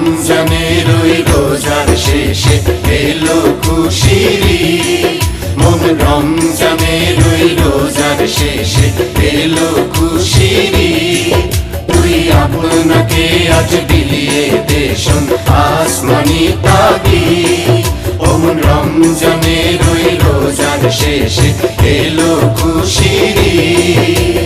রমজানের ওই রোজার শেষে এলো খুশির ঈদ। মন রমজানের ওই রোজার শেষে এলো খুশির ঈদ। তুই আপনাকে আজ বিলিয়ে দে শোন আসমানি তাগিদ। ও মন রমজানের ওই রোজার শেষে এলো খুশির ঈদ।